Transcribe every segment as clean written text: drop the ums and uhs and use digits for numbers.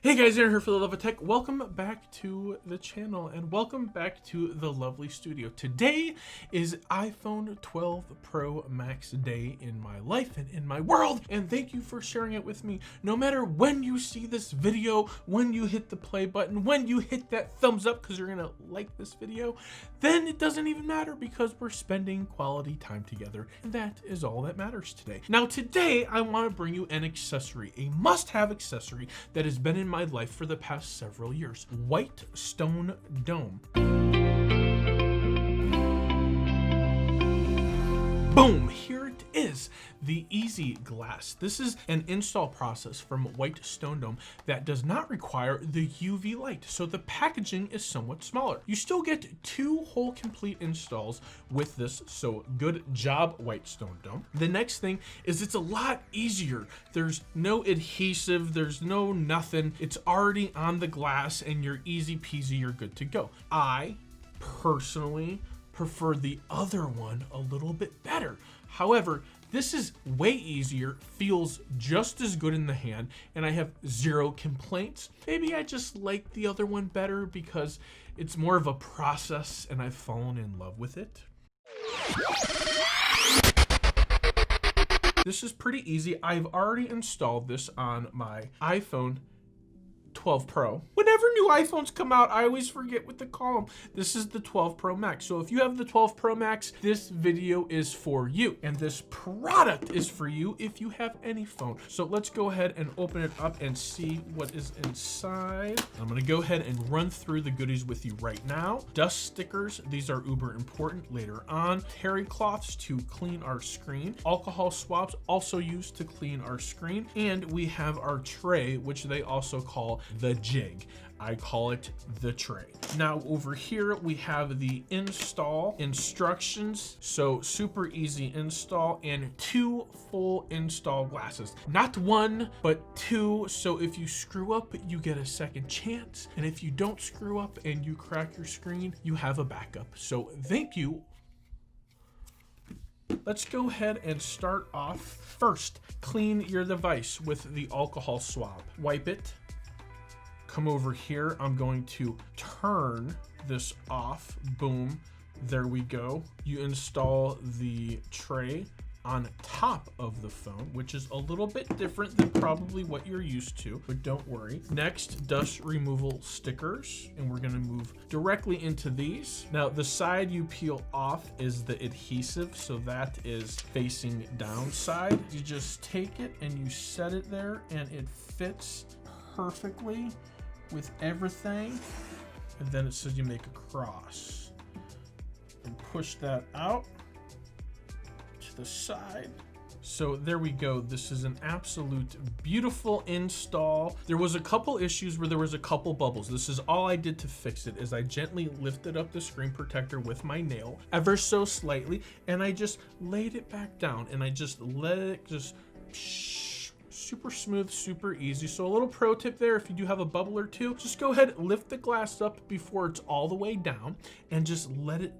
Hey guys, Aaron here for the Love of Tech. Welcome back to the channel and welcome back to the lovely studio. Today is iPhone 12 Pro Max day in my life and in my world, and thank you for sharing it with me. No matter when you see this video, when you hit the play button, when you hit that thumbs up because you're gonna like this video, then it doesn't even matter because we're spending quality time together, and that is all that matters today. Now today I want to bring you an accessory, a must-have accessory that has been in my life for the past several years. Whitestone Dome. Boom, here it is, the Easy Glass. This is an install process from Whitestone Dome that does not require the UV light, so the packaging is somewhat smaller. You still get 2 whole complete installs with this, so good job, Whitestone Dome. The next thing is it's a lot easier. There's no adhesive, there's no nothing. It's already on the glass and you're easy peasy, you're good to go. I personally prefer the other one a little bit better. However, this is way easier, feels just as good in the hand, and I have 0 complaints. Maybe I just like the other one better because it's more of a process and I've fallen in love with it. This is pretty easy. I've already installed this on my iPhone 12 Pro. Whenever new iPhones come out, I always forget what to call them. This is the 12 Pro Max. So if you have the 12 Pro Max, this video is for you. And this product is for you if you have any phone. So let's go ahead and open it up and see what is inside. I'm gonna go ahead and run through the goodies with you right now. Dust stickers, these are uber important later on. Terry cloths to clean our screen. Alcohol swabs, also used to clean our screen. And we have our tray, which they also call the jig. I call it the tray. Now over here we have the install instructions. So super easy install and 2 full install glasses. Not 1, but 2. So if you screw up, you get a second chance. And if you don't screw up and you crack your screen, you have a backup. So thank you. Let's go ahead and start off. First, clean your device with the alcohol swab. Wipe it. Come over here, I'm going to turn this off. Boom, there we go. You install the tray on top of the phone, which is a little bit different than probably what you're used to, but don't worry. Next, dust removal stickers, and we're gonna move directly into these. Now, the side you peel off is the adhesive, so that is facing down side. You just take it and you set it there, and it fits perfectly with everything, and then it says you make a cross and push that out to the side. So there we go. This is an absolute beautiful install. There was a couple issues where there was a couple bubbles. This is all I did to fix it, is I gently lifted up the screen protector with my nail ever so slightly, and I just laid it back down and I just let it just super smooth, super easy. So a little pro tip there, if you do have a bubble or two, just go ahead, lift the glass up before it's all the way down and just let it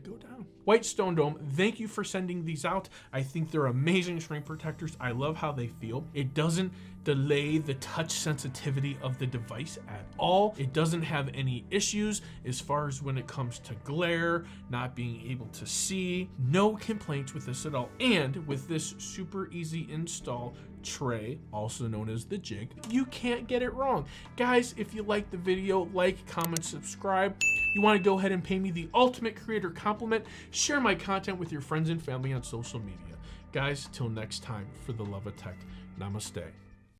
go down. Whitestone Dome, thank you for sending these out. I think they're amazing screen protectors. I love how they feel. It doesn't delay the touch sensitivity of the device at all. It doesn't have any issues as far as when it comes to glare, not being able to see. No complaints with this at all. And with this super easy install tray, also known as the jig, you can't get it wrong. Guys, if you like the video, like, comment, subscribe. You want to go ahead and pay me the ultimate creator compliment, share my content with your friends and family on social media. Guys, till next time, for the love of tech, namaste.